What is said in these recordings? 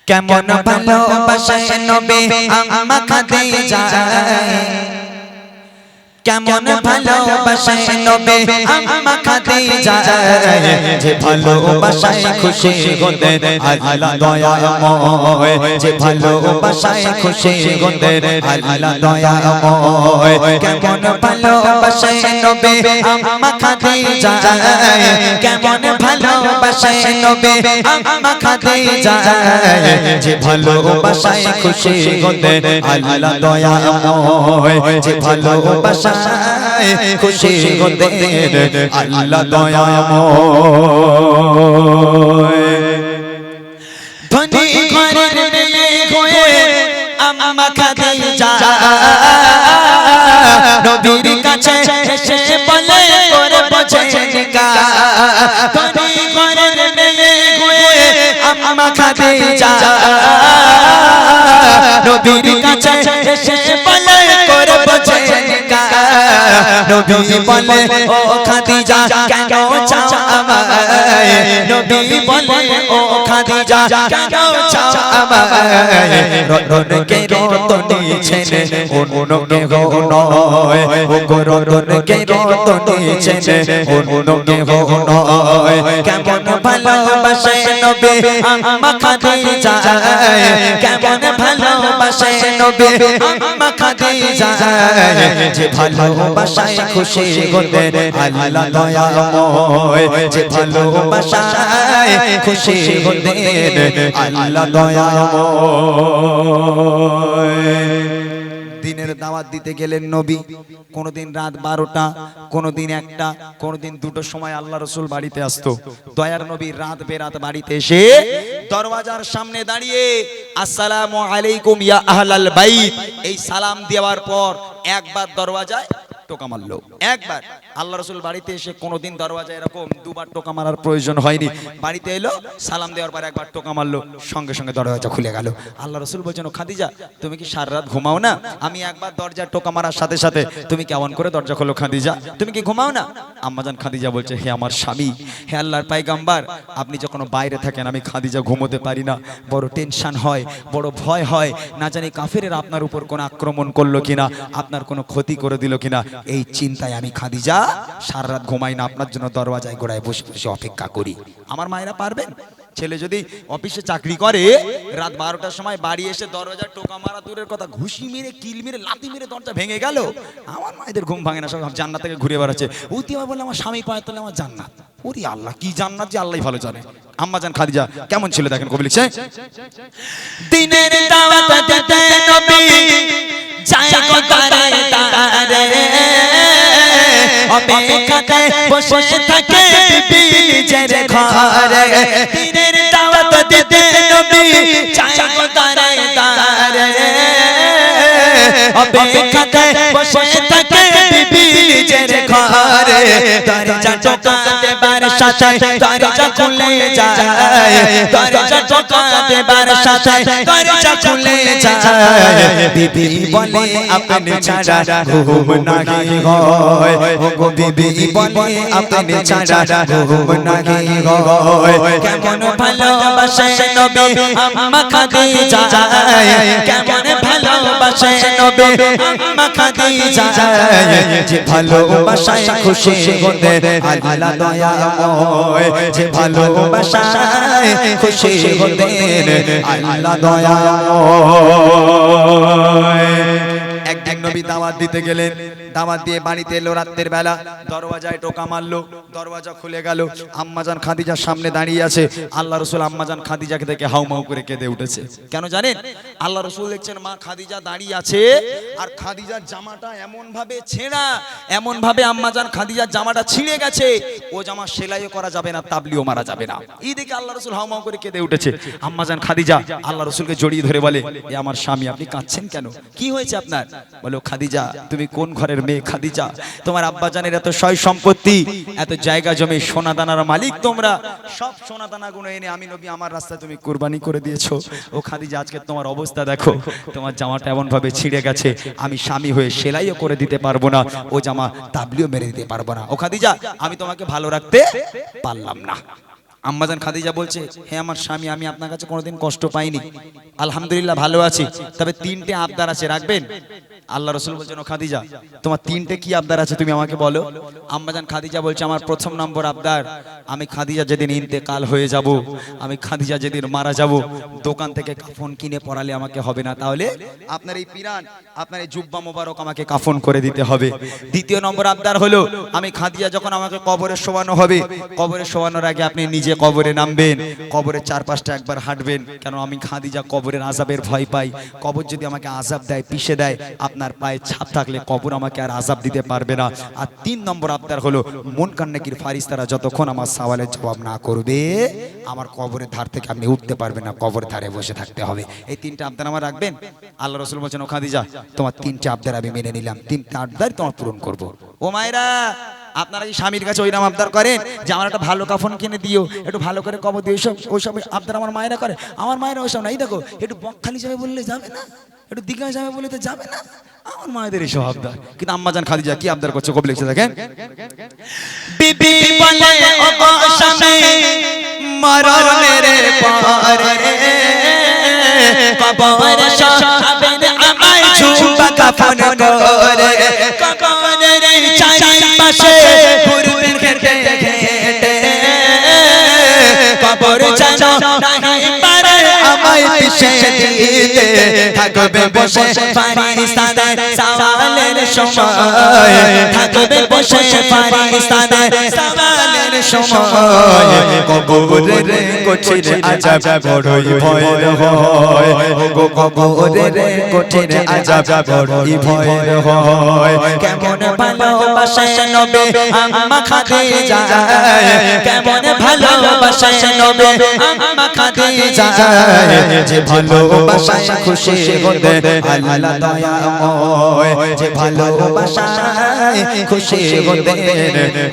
কেমন ভালোবাসে নবী আম্মা খাদিজা, কেমন ভালোবাসে নবী আম্মা খাদিজা, যে ভালোবাসায় খুশি হতেন আল্লাহ দয়াময়, যে ভালোবাসায় খুশি হতেন আল্লাহ দয়াময়। কেমন ভালোবাসে নবী আম্মা খাদিজা, কেমন ভালোবাসে নবী আম্মা খাদিজা, যে ভালোবাসায় খুশি হতেন আল্লাহ দয়াময়, যে ভালোবাসা খুশি হতেন আল্লাহ দয়াময়। ধনী ঘরের মেয়ে হয়ে আম্মা খাদিজা নবীর কাছে এসে বলে করে বোঝে নিকাহ। ধনী ঘরের মেয়ে হয়ে আম্মা খাদিজা নবীর কাছে এসে বলে করে বোঝে নিকাহ। নবী বলে ও খাদিজা কেন চাও আমায়, নবী বলে ও খাদিজা কেন চাও আমায়, রতনকে রতনী ছেড়ে অন্য কেহ নয়, ও রতনকে রতনী ছেড়ে অন্য কেহ নয়। কেমন ভালোবাসে নবী আম্মা খাদিজা, কেমন ভালোবাসে নবী আম্মা খাদিজা, যে ভালোবাসায় খুশি হতেন আল্লাহ দয়াময়, যে ভালোবাসায় খুশি হতেন আল্লাহ দয়াময়। দিনের দাওয়াত দিতে গেলেন নবী, কোনদিন রাত 12টা, কোনদিন 1টা, কোনদিন 2টোর সময় আল্লাহ রসুল বাড়িতে আসতো। দয়ার নবী রাত বেরাত বাড়িতে এসে দরওয়াজার সামনে দাঁড়িয়ে আসসালামু আলাইকুম ইয়া আহলাল বাইত এই সালাম দেওয়ার পর একবার দরওয়াজায় টোকা মারলো, একবার। আল্লাহ রসুল বাড়িতে এসে কোনোদিন দরওয়াজায় এরকম দুবার টোকা মারার প্রয়োজন হয়নি। বাড়িতে এলো, সালাম দেওয়ার পর একবার টোকা মারলো, সঙ্গে সঙ্গে দরওয়াজা খুলে গেল। আল্লাহ রসুল বলছেন ও খাদিজা তুমি কি সারা রাত ঘুমাও না? আমি একবার দরজার টোকা মারার সাথে সাথে তুমি কেমন করে দরজা খোলো খাদিজা, তুমি কি ঘুমাও না? আম্মাজান খাদিজা বলছে হে আমার স্বামী, হে আল্লাহর পয়গম্বর, আপনি যখন বাইরে থাকেন আমি খাদিজা ঘুমোতে পারি না, বড় টেনশন হয়, বড় ভয় হয়, না জানি কাফেরেরা আপনার উপর কোনো আক্রমণ করলো কিনা, আপনার কোনো ক্ষতি করে দিল কিনা, এই চিন্তায় আমি খাদিজা সারা রাত ঘুমাই না, আপনার জন্য দরওয়াজায় গোড়ায় বসে বসে অপেক্ষা করি। আমার মায়েরা পারবেন? ছেলে যদি অফিসে চাকরি করে রাত 12টার সময় বাড়ি এসে দরজা টোকা মারা দূরের কথা, ঘুষি মেরে কিল মেরে লাথি মেরে দরজা ভেঙে গেল, আমার মায়েদের ঘুম ভাঙে না, সব জান্নাত থেকে ঘুরে বেড়াচ্ছে। উতি বলে আমার স্বামী পায় তাহলে আমার জান্নাত। ওরে আল্লাহ, কি জান্নাত যে আল্লাহই ভালো জানে। আম্মাজান খাদিজা কেমন ছিল দেখেন, কবি লিখছে দিনের দাওয়াত দিতে নবী যায় গো তারে তারে, অপেক্ষাতে বসে থাকে বিবি নিজের ঘরে। দিনের দাওয়াত দিতে নবী যায় গো তারে তারে, অপেক্ষাতে বসে থাকে বিবি নিজের ঘরে। দরজা টোকা দেবার সাথে দরজা খুলে যায়, দরজা টোকা দেবার সাথে দরজা খুলে যায়। বিবি বলে আপনি ছাড়া ঘুম নাহি হয়, ও গো বিবি বলে আপনি ছাড়া ঘুম নাহি হয়। কেমন ভালোবাসে নবী আম্মা খাদিজা, কেমন ভালোবাসে নবী আম্মা খাদিজা, যে ভালোবাসায় খুশি হতেন আল্লাহ দয়াময়, যে ভালোবাসায় খুশি হতেন আল্লাহ দয়াময়। একদিন নবী দাওয়াত দিতে গেলেন, দাওয়াত দিয়ে বাড়িতে এলো রাতের বেলা, দরওয়াজায় টোকা মারলো, দরওয়াজা খুলে গেল। আম্মাজান খাদিজার সামনে দাঁড়িয়ে আছে। আল্লাহ রসুল আম্মাজান খাদিজাকে দেখে হাউমাউ করে কেঁদে উঠেছে। কেন জানেন? আল্লাহ রসুল দেখছেন মা খাদিজা দাঁড়িয়ে আছে, আর খাদিজার জামাটা এমন ভাবে ছেঁড়া, এমন ভাবে আম্মাজান খাদিজার জামাটা ছিঁড়ে গেছে, ও জামা সেলাইও করা যাবে না, তাবলিও মারা যাবে না। এই দেখে আল্লাহ রসুল হাউমাউ করে কেঁদে উঠেছে। আম্মাজান খাদিজা আল্লাহ রসুলকে জড়িয়ে ধরে বলে এ আমার স্বামী, আপনি কাঁদছেন কেন? কি হয়েছে আপনার? বলো খাদিজা তুমি কোন ঘরের মেয়ে? খাদিজা তোমার আব্বাজানের এত সয় সম্পত্তি, এত জায়গা জমি, সোনা দানার মালিক তোমরা, সব সোনা দানা গুলো এনে আমি নবী আমার রাস্তায় তুমি কুরবানি করে দিয়েছো। ও খাদিজা আজকে তোমার অবস্থা দেখো, তোমার জামাটা এমন ভাবে ছিঁড়ে গেছে, আমি স্বামী হয়ে সেলাইও করে দিতে পারবো না, ও জামা তাবলিও মেরে দিতে পারবো না। ও খাদিজা আমি তোমাকে ভালো রাখতে পারলাম না। আম্মাজান খাদিজা বলছে, হে আমার স্বামী, আমি আপনার কাছে কোনোদিন কষ্ট পাইনি, আলহামদুলিল্লাহ ভালো আছি, তবে তিনটে আবদার আছে, রাখবেন? আল্লাহ রসুল বলছেন, ও খাদিজা তোমার তিনটে কি আবদার আছে তুমি আমাকে বলো। আম্মাজান খাদিজা বলছে, আমার প্রথম নম্বর আবদার, আমি খাদিজা যেদিন ইন্তেকাল হয়ে যাব, আমি খাদিজা যেদিন মারা যাব, দোকান থেকে কাফন কিনে পরালে আমাকে হবে না, তাহলে আপনার এই পিরান, আপনার এই জুব্বা মোবারক আমাকে কাফন করে দিতে হবে। দ্বিতীয় নম্বর আবদার হলো, আমি খাদিজা যখন আমাকে কবরে শোয়ানো হবে, কবরে শোয়ানোর আগে আপনি নিজে কবরে নামবেন, কবরের চারপাশটা একবার হাঁটবেন, কেন আমি খাদিজা কবরের আযাবের ভয় পাই, কবর যদি আমাকে আযাব দেয়, পিষে দেয়, আপনার পায়ে ছাপ থাকলে কবর আমাকে আর আযাব দিতে পারবে না। আর তিন নম্বর আবদার হলো, মুনকার নাকির ফারিস্তারা যতক্ষণ আমার সওয়ালের জবাব না করবে, আমার কবরের ধার থেকে আপনি উঠতে পারবেন না, কবরের ধারে বসে থাকতে হবে। এই তিনটা আবদার আমার রাখবেন? আল্লাহ রাসূল বলেন, ও খাদিজা তোমার তিনটা আবদার আমি মেনে নিলাম, তিনটা আবদার তোমার পূরণ করব। ও মায়েরা, আপনারা কি স্বামীর কাছে ওইরকম আবদার করেন যে আমার একটা ভালো কাফন কিনে দিও, একটু ভালো করে কবর দিও, ওইসব আবদার আমার মায়েরা করে? আমার মায়েরা ওইসব নাই, দেখো একটু বকখালি যাবে বললে যাবে না, একটু দীঘা যাবে বলে তো যাবে না, আমার মায়েদের এইসব আবদার। কিন্তু আম্মাজান খাদিজা কি আবদার করছে, কবি লিখছে দেখেন, বিবি বলে ও স্বামী মরণের পরে কবরে শোয়াবেন আমায় জুব্বা কাফন করে, কবরের চারিপাশে ঘুরবেন ঘেটে ঘেটে, কবর যেন নাহি পারে আমায় পিষে দিতে, থাকবে বসে ফারিস্তাদের সওয়ালের সময়, থাকবে বসে ফারিস্তাদের সওয়ালের সময়, কবরের কঠিন আযাব বড়ই ভয়ের হয়, গো কবরের কঠিন আযাব বড়ই ভয়ের হয়। কেমন ভালোবাসে নবী আম্মা খাদিজা, কেমন ভালোবাসে নবী আম্মা খাদিজা, যে ভালোবাসায় খুশি হতে আল্লাহ দয়াময়, যে ভালোবাসায় খুশি হতে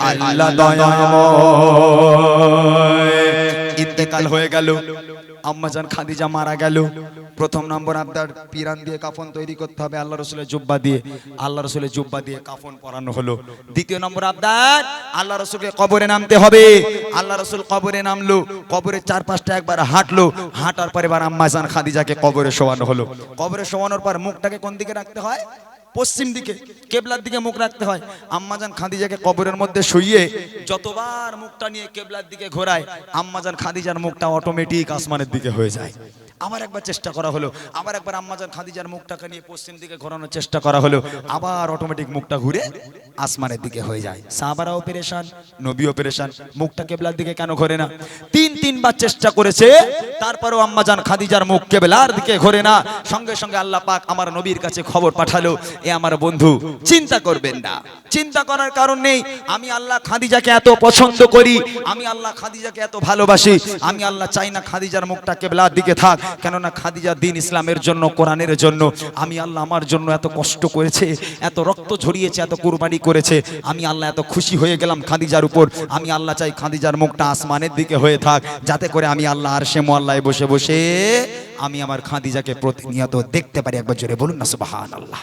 আল্লাহ দয়াময়। ইন্তেকাল হয়ে গেল, আম্মাজান খাদিজা মারা গেল। প্রথম নম্বর আবদার, পিরান দিয়ে কাফন তৈরি করতে হবে, আল্লাহ রাসূলের জুব্বা দিয়ে, আল্লাহ রাসূলের জুব্বা দিয়ে কাফন পরানো হলো। দ্বিতীয় নম্বর আবদার, আল্লাহ রাসূলকে কবরে নামতে হবে, আল্লাহ রাসূল কবরে নামলো, কবরের চারপাশটা একবার হাঁটলো, হাঁটার পরে এবার আম্মাজান খাদিজাকে কবরে শোয়ানো হলো। কবরে শোয়ানোর পর মুখটাকে কোন দিকে রাখতে হয়? পশ্চিম দিকে, কেবলার দিকে মুখ রাখতে হয়। আম্মাজান খাদিজাকে কবরের মধ্যে শুইয়ে যতবার মুখটা নিয়ে কেবলার দিকে ঘোরায়, আম্মাজান খাদিজার মুখটা অটোমেটিক আসমানের দিকে হয়ে যায়। আবার একবার চেষ্টা করা হলো, আবার একবার আম্মাজান খাদিজার মুখটাকে নিয়ে পশ্চিম দিকে ঘোরানোর চেষ্টা করা হলো, আবার অটোমেটিক মুখটা ঘুরে আসমানের দিকে হয়ে যায়। সাহাবারাও পেরেশান, নবীও পেরেশান, মুখটা কেবলার দিকে কেন ঘোরে না? তিনবার চেষ্টা করেছে, তারপরেও আম্মাজান খাদিজার মুখ কেবলার দিকে ঘোরে না। সঙ্গে সঙ্গে আল্লাহ পাক আমার নবীর কাছে খবর পাঠালো, এ আমার বন্ধু, চিন্তা করবেন না, চিন্তা করার কারণ নেই, আমি আল্লাহ খাদিজাকে এত পছন্দ করি, আমি আল্লাহ খাদিজাকে এত ভালোবাসি, আমি আল্লাহ চাই না খাদিজার মুখটা কেবলার দিকে থাক, কেননা খাদিজা দ্বীন ইসলামের জন্য, কোরআনের জন্য, আমি আল্লাহ আমার জন্য এত কষ্ট করেছে, এত রক্ত ঝরিয়েছে, এত কুরবানি করেছে, আমি আল্লাহ এত খুশি হয়ে গেলাম খাদিজার উপর, আমি আল্লাহ চাই খাদিজার মুখটা আসমানের দিকে হয়ে থাক, যাতে করে আমি আল্লাহ আরশে মুআল্লায় বসে বসে আমি আমার খাদিজাকে প্রতিনিয়ত দেখতে পারি। একবার জোরে বলুন না সুবহানাল্লাহ।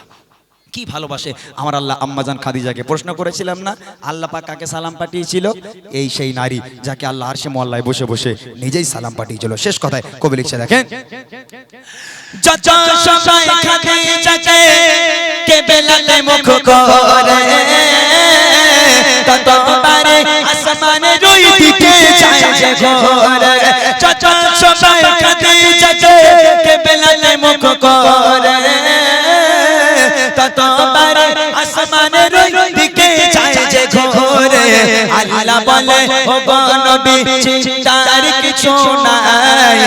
কি ভালোবাসে আমার আল্লাহ আম্মাজান খাদিজাকে। প্রশ্ন করেছিলাম না, আল্লাহ পাক কাকে সালাম পাঠিয়েছিল? এই সেই নারী যাকে আল্লাহ আরশে মুআল্লায় বসে বসে নিজেই সালাম পাঠিয়েছিল। শেষ কথায় কবি লিখছে দেখেন, যত সবাই খাদিজাকে কেবলাতে মুখ করে, ততবারে আসমানের ওই দিকে যায় যে ঘোরে, যত সবাই খাদিজাকে কেবলাতে মুখ করে, ততবারে আসমানের ওই দিকে যায় যে ঘোরে, আল্লাহ বলে ও গো নবী চিন্তার কিছু নাই,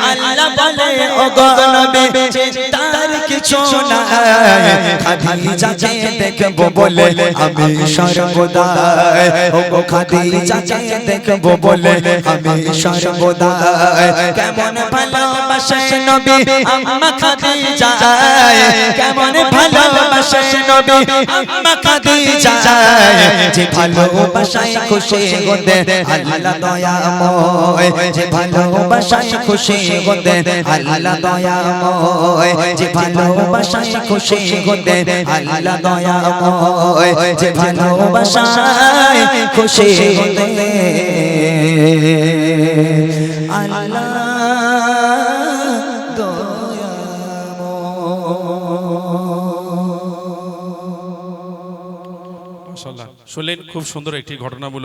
আল্লাহ বলে ও গো নবী চিন্তার কিছু নাই, খাদিজাকে দেখবো বলে আমি সর্বদা, ও গো খাদিজাকে দেখবো বলে আমি সর্বদা, কেমন ভালোবাসে নবী আম্মা খাদিজা, কেমন ভালোবাসে নবী আম্মা খাদিজা, যে ভালোবাসায় খুশি হতে আল্লাহ দয়াময়, যে ভালোবাসায় খুশি হতে আল্লাহ দয়াময়, যে ভালোবাসায় খুশি হতে আল্লাহ দয়াময়, যে ভালোবাসায় খুশি হতে আল্লাহ মাশাআল্লাহ, শুনলেন খুব সুন্দর একটি ঘটনামূলক